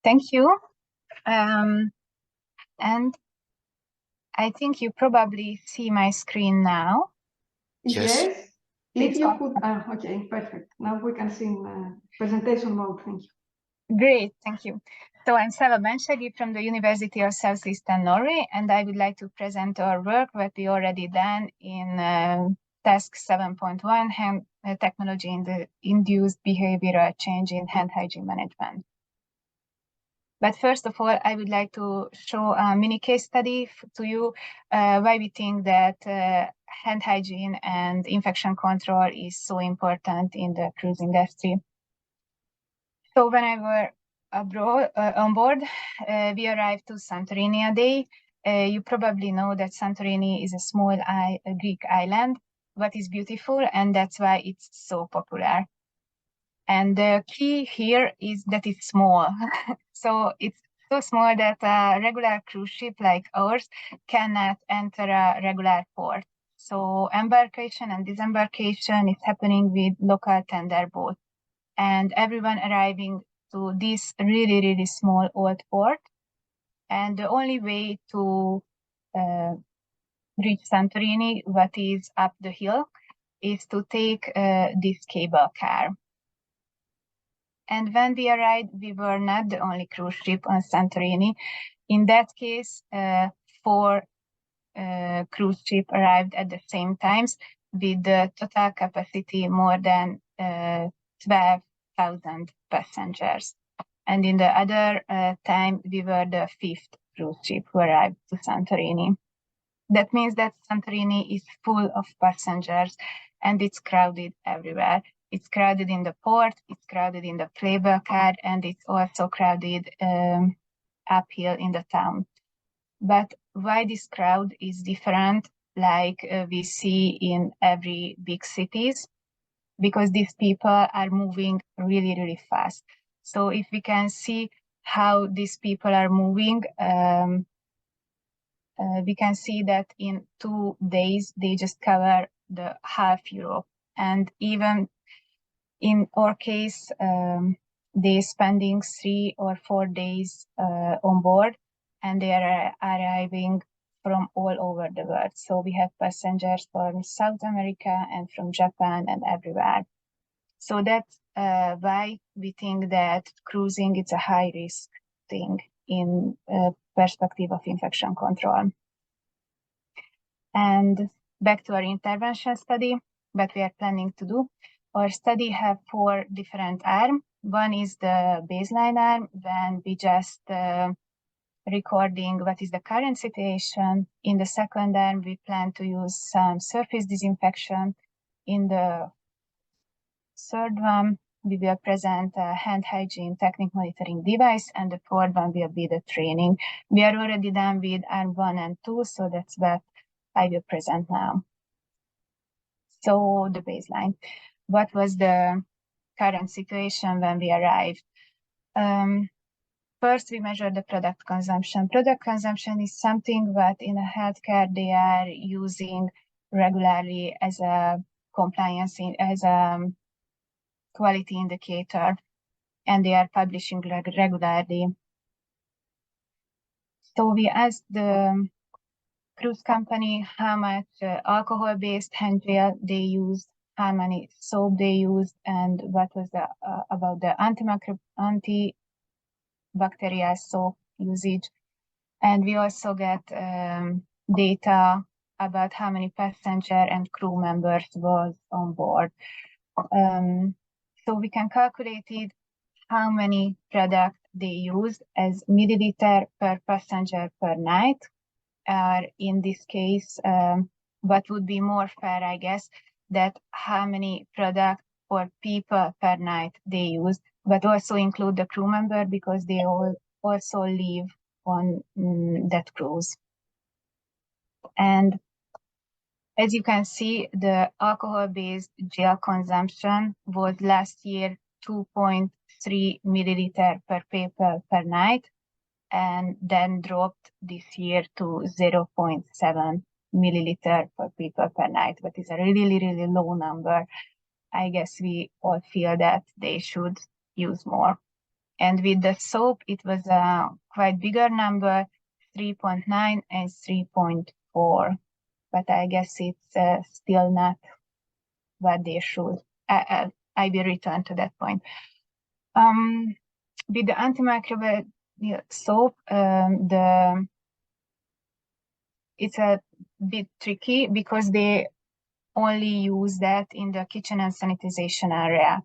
Thank you. And I think you probably see my screen now. Yes. If you could, okay, perfect. Now we can see in presentation mode. Thank you. Great, thank you. So I'm Szava Bansaghi from the University of Southeastern Norway, and I would like to present our work that we already done in task 7.1, technology in the induced behavioral change in hand hygiene management. But first of all, I would like to show a mini case study to you why we think that hand hygiene and infection control is so important in the cruise industry. So when I were abroad, on board, we arrived to Santorini a day. You probably know that Santorini is a small Greek island, but it's beautiful, and that's why it's so popular. And the key here is that it's small. So it's so small that a regular cruise ship like ours cannot enter a regular port. So embarkation and disembarkation is happening with local tender boats. And everyone arriving to this really, really small old port. And the only way to reach Santorini, what is up the hill, is to take this cable car. And when we arrived, we were not the only cruise ship on Santorini. In that case, 4 cruise ships arrived at the same times with the total capacity more than 12,000 passengers. And in the other time, we were the 5th cruise ship who arrived to Santorini. That means that Santorini is full of passengers and it's crowded everywhere. It's crowded in the port, it's crowded in the cable car, and it's also crowded uphill in the town. But why this crowd is different, like we see in every big cities? Because these people are moving really, really fast. So if we can see how these people are moving, we can see that in 2 days, they just cover the half Europe. And even in our case, they're spending 3 or 4 days on board, and they are arriving from all over the world. So we have passengers from South America and from Japan and everywhere. So that's why we think that cruising is a high risk thing in perspective of infection control. And back to our intervention study, what we are planning to do. Our study have 4 different arms. One is the baseline arm, when we just recording what is the current situation. In the second arm, we plan to use some surface disinfection. In the third one, we will present a hand hygiene technique monitoring device, and the fourth one will be the training. We are already done with arm 1 and 2, so that's what I will present now. So the baseline. What was the current situation when we arrived? First, we measured the product consumption. Product consumption is something that in a healthcare they are using regularly as a compliance, as a quality indicator, and they are publishing regularly. So we asked the cruise company how much alcohol-based hand gel they used, how many soap they used, and what was the about the antibacterial soap usage. And we also get data about how many passenger and crew members was on board. So we can calculate it, how many products they used as milliliter per passenger per night. In this case, what would be more fair, I guess, that how many products for people per night they use, but also include the crew member because they all also live on that cruise. And as you can see, the alcohol-based gel consumption was last year 2.3 milliliter per people per night, and then dropped this year to 0.7 milliliter per people per night, but it's a really, really low number. I guess we all feel that they should use more. And with the soap, it was a quite bigger number, 3.9 and 3.4. But I guess it's still not what they should. I will return to that point. With the antimicrobial soap, it's a bit tricky because they only use that in the kitchen and sanitization area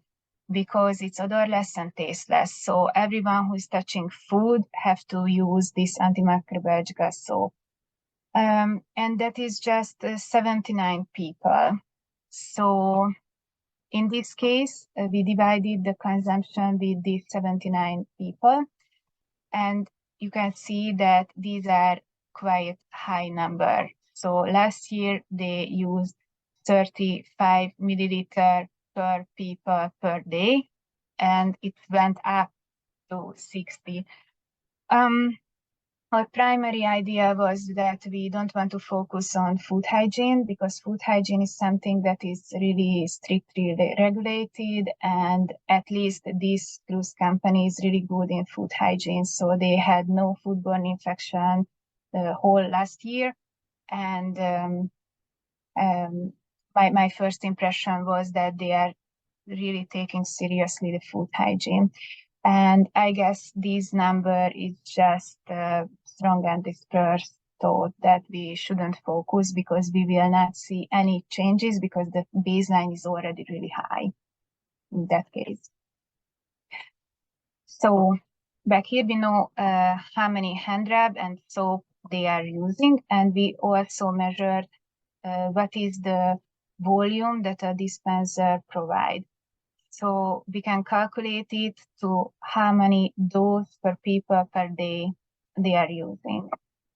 because it's odorless and tasteless. So everyone who is touching food have to use this antimicrobial soap. And that is just 79 people. So in this case, we divided the consumption with these 79 people. And you can see that these are quite high number. So last year they used 35 milliliter per people per day, and it went up to 60. Our primary idea was that we don't want to focus on food hygiene because food hygiene is something that is really strictly regulated, and at least this cruise company is really good in food hygiene. So they had no foodborne infection the whole last year. And my first impression was that they are really taking seriously the food hygiene. And I guess this number is just strong and dispersed thought that we shouldn't focus because we will not see any changes because the baseline is already really high in that case. So back here we know how many hand rub and soap they are using, and we also measured what is the volume that a dispenser provides. So we can calculate it to how many doses per people per day they are using.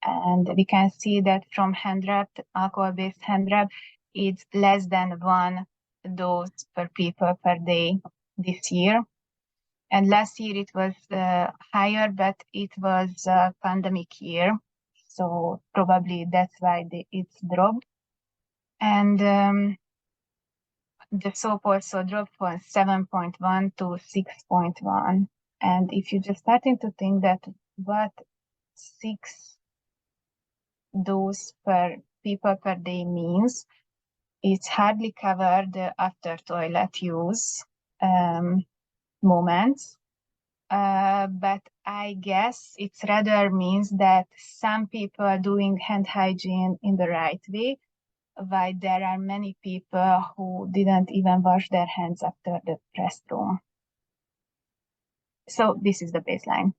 And we can see that from hand rub, alcohol-based hand rub, it's less than 1 dose per people per day this year. And last year it was higher, but it was a pandemic year. So probably that's why it's dropped. And the soap also dropped from 7.1 to 6.1. And if you just starting to think that what 6 doses per people per day means, it's hardly covered the after toilet use moments. But I guess it's rather means that some people are doing hand hygiene in the right way, while there are many people who didn't even wash their hands after the restroom. So this is the baseline.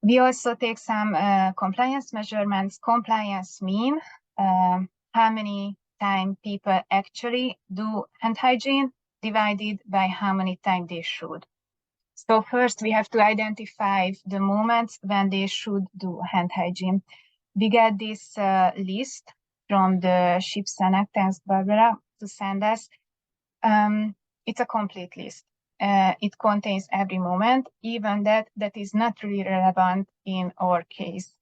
We also take some compliance measurements. Compliance mean how many times people actually do hand hygiene divided by how many times they should. So first we have to identify the moments when they should do hand hygiene. We get this list from the ship's annex, thanks Barbara to send us. It's a complete list. It contains every moment, even that is not really relevant in our case.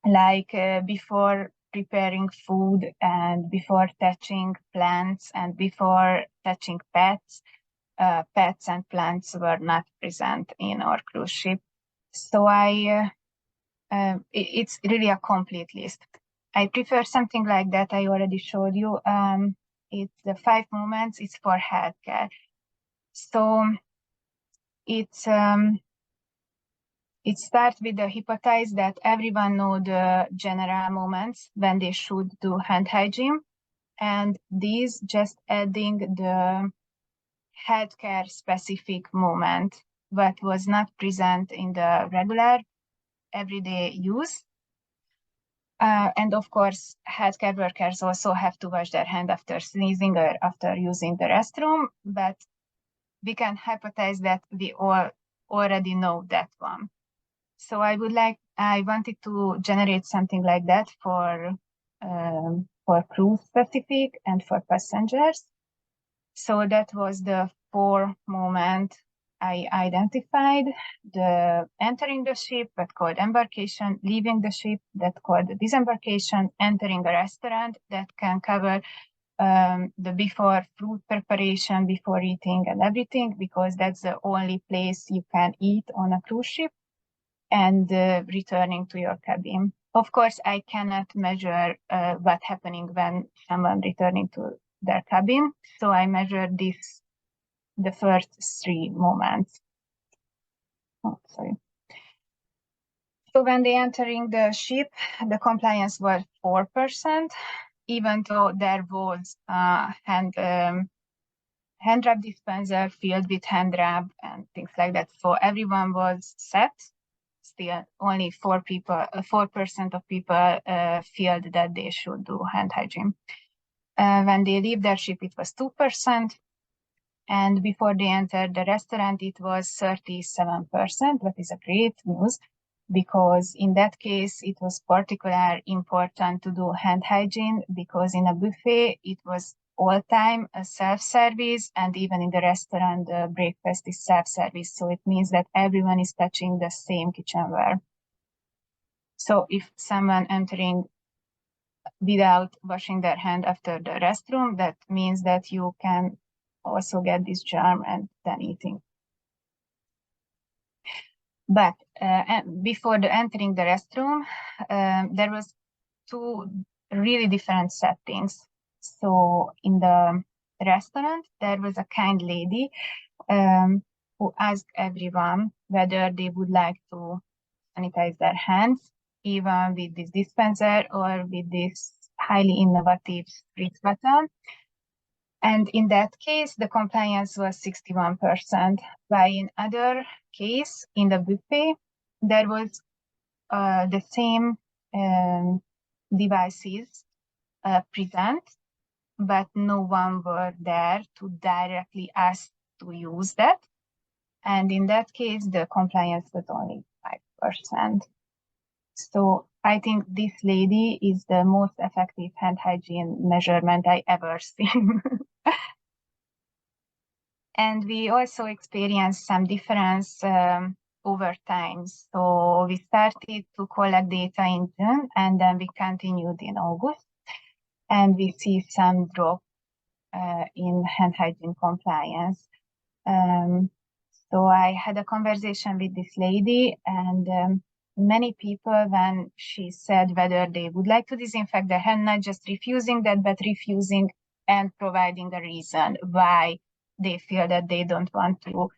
Like before preparing food and before touching plants and before touching pets, pets and plants were not present in our cruise ship. So it's really a complete list. I prefer something like that. I already showed you. It's the 5 moments. It's for healthcare. So it starts with the hypothesis that everyone knows the general moments when they should do hand hygiene, and these just adding the healthcare specific moment that was not present in the regular everyday use. And of course, healthcare workers also have to wash their hand after sneezing or after using the restroom, but we can hypothesize that we all already know that one. So I wanted to generate something like that for crew specific and for passengers. So that was the 4 moment I identified: the entering the ship, that called embarkation; leaving the ship, that called disembarkation; entering a restaurant, that can cover the before fruit preparation, before eating and everything, because that's the only place you can eat on a cruise ship, and returning to your cabin. Of course, I cannot measure what's happening when someone returning to their cabin. So I measured the first 3 moments. Oh, sorry. So when they entering the ship, the compliance was 4%, even though there was hand rub dispenser filled with hand rub and things like that. So everyone was set. Still, only 4% of people feel that they should do hand hygiene. When they leave their ship, it was 2%. And before they entered the restaurant, it was 37%, what is a great news, because in that case, it was particularly important to do hand hygiene, because in a buffet, it was all time a self-service, and even in the restaurant, the breakfast is self-service. So it means that everyone is touching the same kitchenware. So if someone entering without washing their hand after the restroom, that means that you can also get this germ and then eating. But before entering the restroom, there was 2 really different settings. So in the restaurant, there was a kind lady who asked everyone whether they would like to sanitize their hands, even with this dispenser or with this highly innovative spritz button. And in that case, the compliance was 61%. While in other case, in the buffet, there was the same devices present, but no one were there to directly ask to use that. And in that case, the compliance was only 5%. So I think this lady is the most effective hand hygiene measurement I ever seen. And we also experienced some difference over time. So we started to collect data in June, and then we continued in August. And we see some drop in hand hygiene compliance. So I had a conversation with this lady, and many people, when she said whether they would like to disinfect their hand, not just refusing that, but refusing and providing a reason why they feel that they don't want to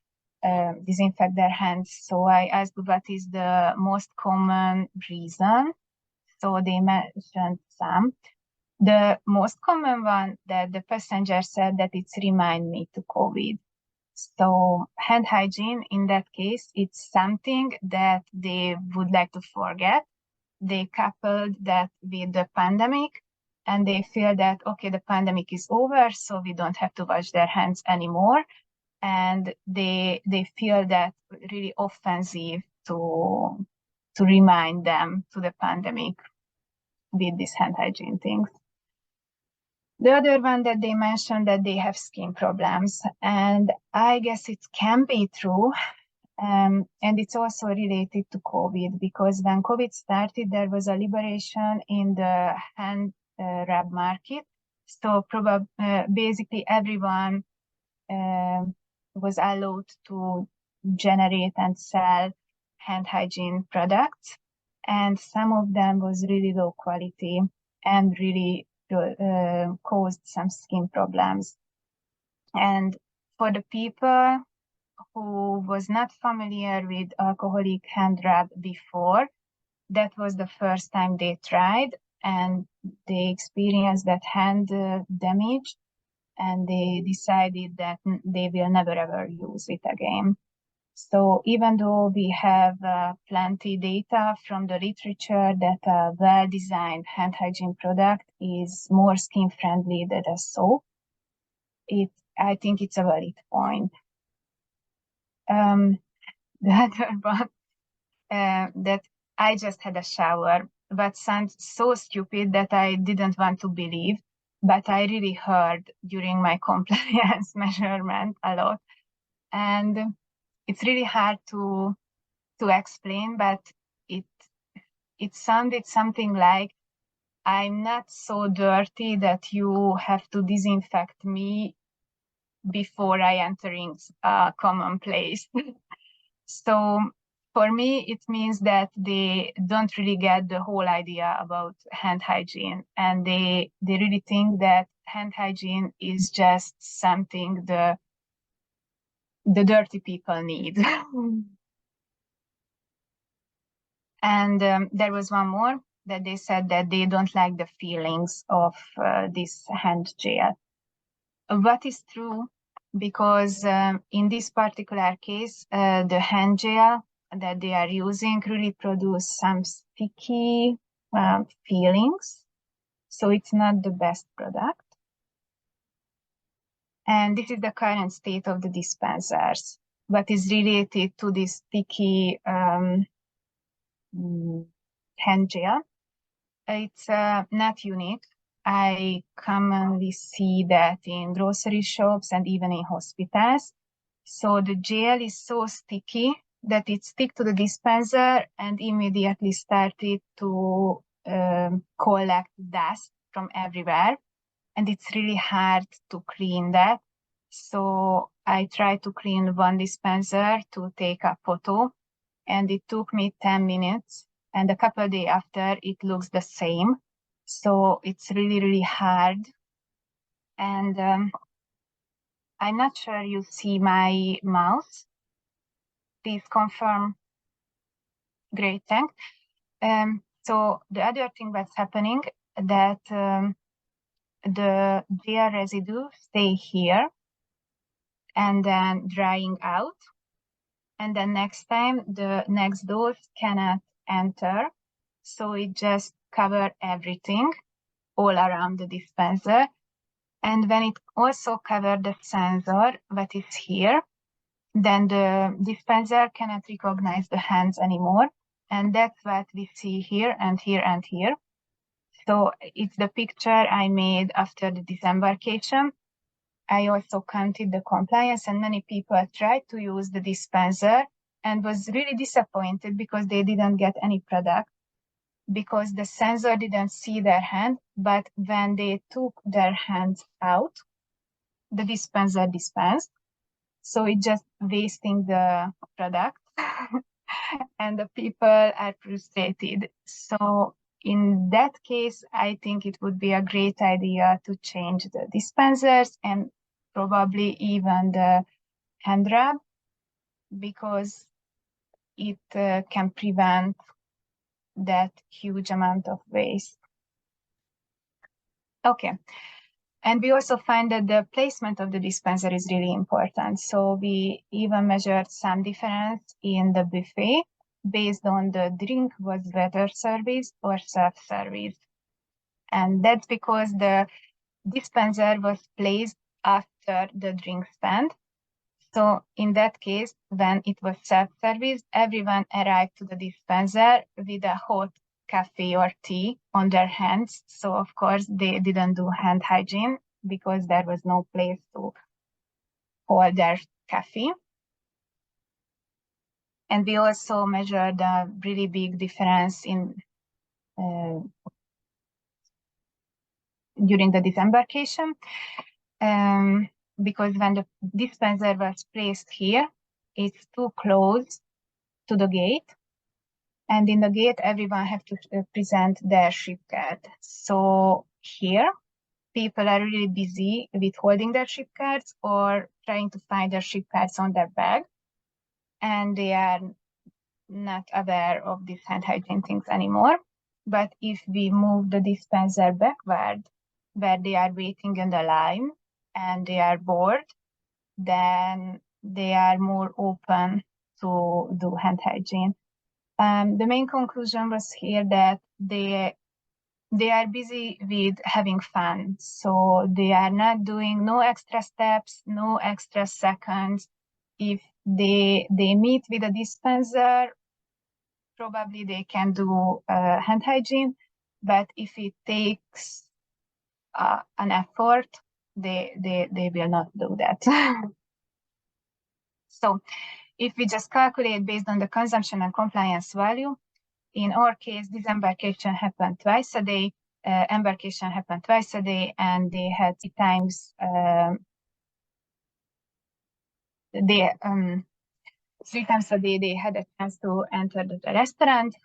disinfect their hands. So I asked what is the most common reason. So they mentioned some. The most common one that the passenger said that it's remind me to COVID. So hand hygiene, in that case, it's something that they would like to forget. They coupled that with the pandemic, and they feel that, okay, the pandemic is over, so we don't have to wash their hands anymore. And they feel that really offensive to remind them to the pandemic with these hand hygiene things. The other one that they mentioned that they have skin problems, and I guess it can be true. And it's also related to COVID, because when COVID started, there was a liberation in the hand rub market. So basically everyone was allowed to generate and sell hand hygiene products. And some of them was really low quality and really caused some skin problems. And for the people who was not familiar with alcoholic hand rub before, that was the first time they tried, and they experienced that hand damage, and they decided that they will never ever use it again. So even though we have plenty data from the literature that a well-designed hand hygiene product is more skin-friendly than a soap, I think it's a valid point. The other one, that I just had a shower, but sounds so stupid that I didn't want to believe, but I really heard during my compliance measurement a lot. And it's really hard to explain, but it sounded something like I'm not so dirty that you have to disinfect me before I entering a common place. So for me, it means that they don't really get the whole idea about hand hygiene, and they really think that hand hygiene is just something the dirty people need. And there was one more that they said that they don't like the feelings of this hand gel. What is true, because in this particular case, the hand gel that they are using really produce some sticky feelings. So it's not the best product. And this is the current state of the dispensers, what is related to this sticky hand gel. It's not unique. I commonly see that in grocery shops and even in hospitals. So the gel is so sticky that it sticks to the dispenser and immediately started to collect dust from everywhere. And it's really hard to clean that. So I tried to clean one dispenser to take a photo, and it took me 10 minutes. And a couple of days after, it looks the same. So it's really, really hard. And I'm not sure you see my mouse. Please confirm. Great, thanks. So the other thing that's happening, that the gel residue stay here and then drying out. And then next time, the next dose cannot enter. So it just cover everything all around the dispenser. And when it also cover the sensor that is here, then the dispenser cannot recognize the hands anymore. And that's what we see here and here and here. So it's the picture I made after the disembarkation. I also counted the compliance, and many people tried to use the dispenser and was really disappointed because they didn't get any product, because the sensor didn't see their hand, but when they took their hands out, the dispenser dispensed. So it's just wasting the product and the people are frustrated. So in that case, I think it would be a great idea to change the dispensers and probably even the hand rub, because it can prevent that huge amount of waste. Okay. And we also find that the placement of the dispenser is really important. So we even measured some difference in the buffet based on the drink was better service or self-service. And that's because the dispenser was placed after the drink stand. So in that case, when it was self-service, everyone arrived to the dispenser with a hot coffee or tea on their hands. So of course they didn't do hand hygiene because there was no place to hold their coffee. And we also measured a really big difference in during the disembarkation, because when the dispenser was placed here, it's too close to the gate. And in the gate, everyone have to present their ship card. So here, people are really busy with holding their ship cards or trying to find their ship cards on their bag. And they are not aware of these hand hygiene things anymore. But if we move the dispenser backward, where they are waiting in the line and they are bored, then they are more open to do hand hygiene. The main conclusion was here that they are busy with having fun. So they are not doing no extra steps, no extra seconds. If they meet with a dispenser, probably they can do hand hygiene. But if it takes an effort, they will not do that. So if we just calculate based on the consumption and compliance value, in our case, disembarkation happened twice a day, embarkation happened twice a day, and they had 3 times three times a day they had a chance to enter the restaurant.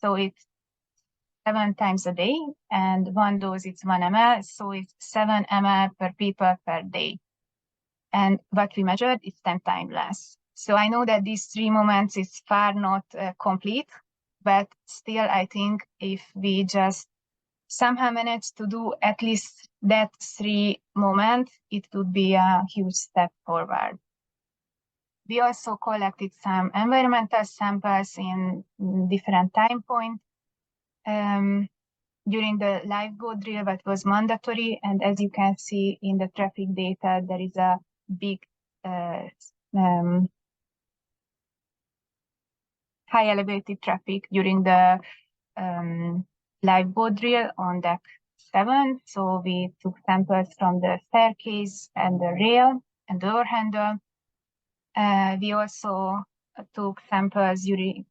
So it's 7 times a day, and one dose it's 1 ml, so it's 7 ml per people per day. And what we measured is 10 times less. So I know that these 3 moments is far not complete, but still I think if we just somehow manage to do at least that 3 moments, it would be a huge step forward. We also collected some environmental samples in different time points during the lifeboat drill that was mandatory. And as you can see in the traffic data, there is a big high elevated traffic during the lifeboat drill on deck 7. So we took samples from the staircase and the rail and door handle. We also took samples during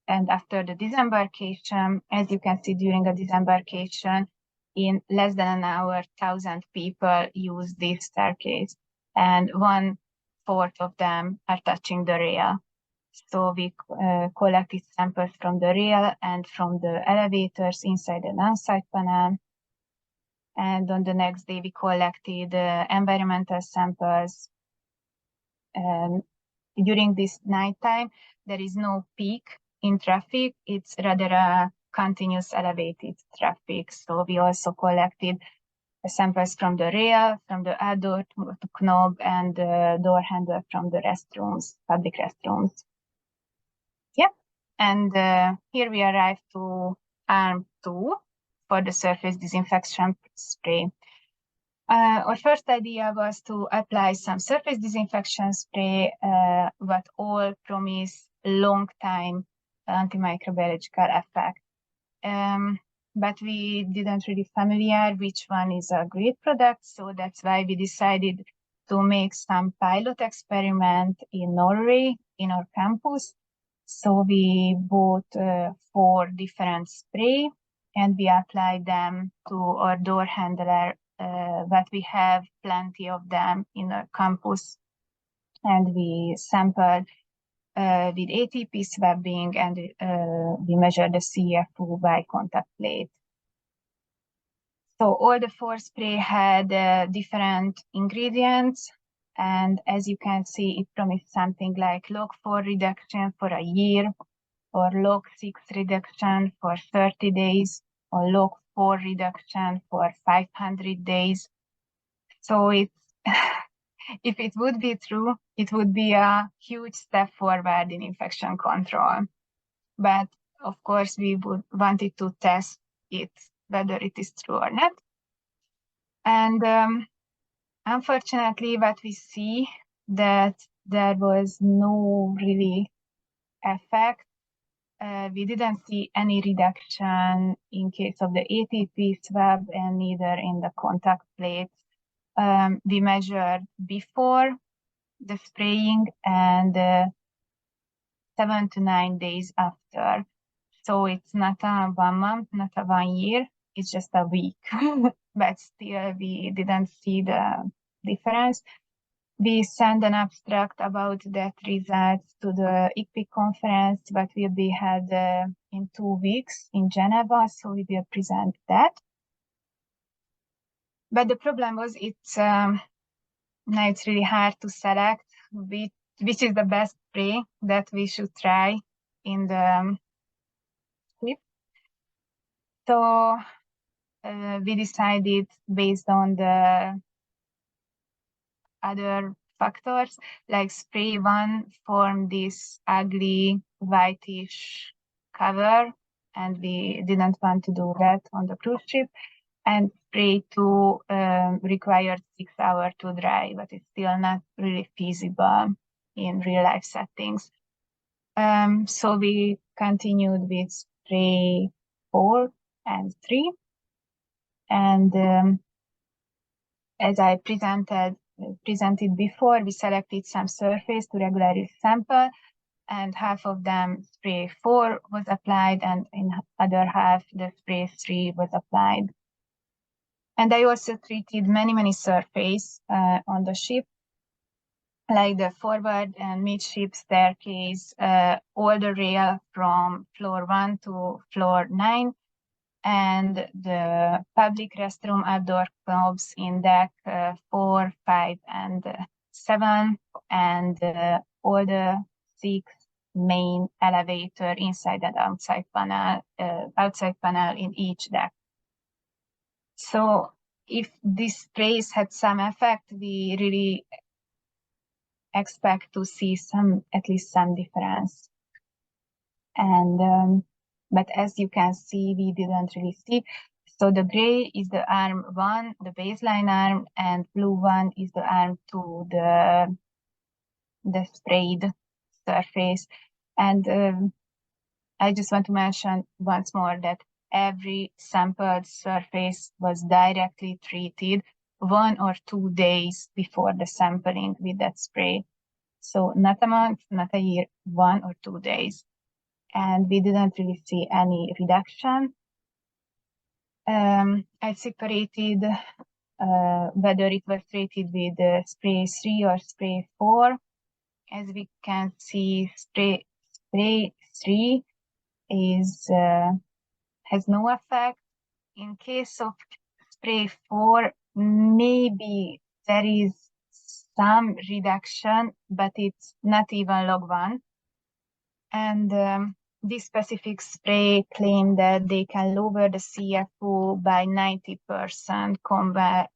and after the disembarkation. As you can see, during the disembarkation, in less than an hour, 1,000 people used this staircase, and 1/4 of them are touching the rail. So we collected samples from the rail and from the elevators inside the non-site panel. And on the next day, we collected environmental samples. During this nighttime, there is no peak in traffic. It's rather a continuous elevated traffic. So we also collected samples from the rail, from the outdoor knob, and the door handle from the restrooms, public restrooms. Yeah, and here we arrived to arm 2 for the surface disinfection spray. Our first idea was to apply some surface disinfection spray, but all promise long-time antimicrobiological effect. But we didn't really familiar which one is a great product, so that's why we decided to make some pilot experiment in Norway in our campus. So we bought 4 different spray, and we applied them to our door handler, but we have plenty of them in our campus. And we sampled with ATP swabbing, and we measured the CFU by contact plate. So all the 4 spray had different ingredients. And as you can see, it promised something like log 4 reduction for a year, or log 6 reduction for 30 days, or log 4 reduction for 500 days. So it's if it would be true, it would be a huge step forward in infection control. But of course, we wanted to test it, whether it is true or not. And unfortunately, what we see that there was no really effect. We didn't see any reduction in case of the ATP swab, and neither in the contact plates. We measured before the spraying and 7 to 9 days after. So it's not a 1 month, not a 1 year, it's just a week. But still, we didn't see the difference. We sent an abstract about that results to the ICPIC conference, but will be held in 2 weeks in Geneva, so we will present that. But the problem was now it's really hard to select which is the best spray that we should try in the clip. So we decided based on the other factors, like spray 1 formed this ugly whitish cover, and we didn't want to do that on the cruise ship. And spray 2 required 6 hours to dry, but it's still not really feasible in real life settings. So we continued with spray 4 and 3. And as I presented before, we selected some surface to regularly sample, and half of them spray 4 was applied, and in other half the spray 3 was applied. And I also treated many surfaces on the ship, like the forward and midship staircase, all the rail from floor 1 to floor 9, and the public restroom outdoor knobs in deck 4, 5, and 7, and all the 6 main elevator inside and outside panel in each deck. So if this sprays had some effect, we really expect to see at least some difference. And but as you can see, we didn't really see. So the gray is the arm 1, the baseline arm, and blue one is the arm 2, the sprayed surface. And I just want to mention once more that every sampled surface was directly treated 1 or 2 days before the sampling with that spray. So not a month, not a year, 1 or 2 days. And we didn't really see any reduction. I separated whether it was treated with spray 3 or spray 4. As we can see, spray 3 has no effect. In case of spray 4, maybe there is some reduction, but it's not even log 1. And this specific spray claimed that they can lower the CFO by 90%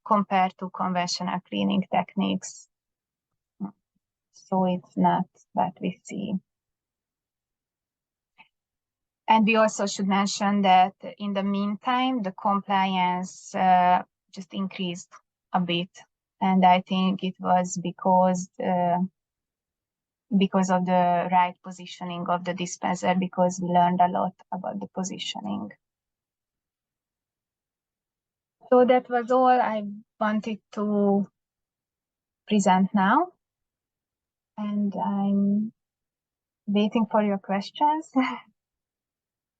compared to conventional cleaning techniques. So it's not what we see. And we also should mention that in the meantime, the compliance just increased a bit. And I think it was because of the right positioning of the dispenser, because we learned a lot about the positioning. So that was all I wanted to present now. And I'm waiting for your questions.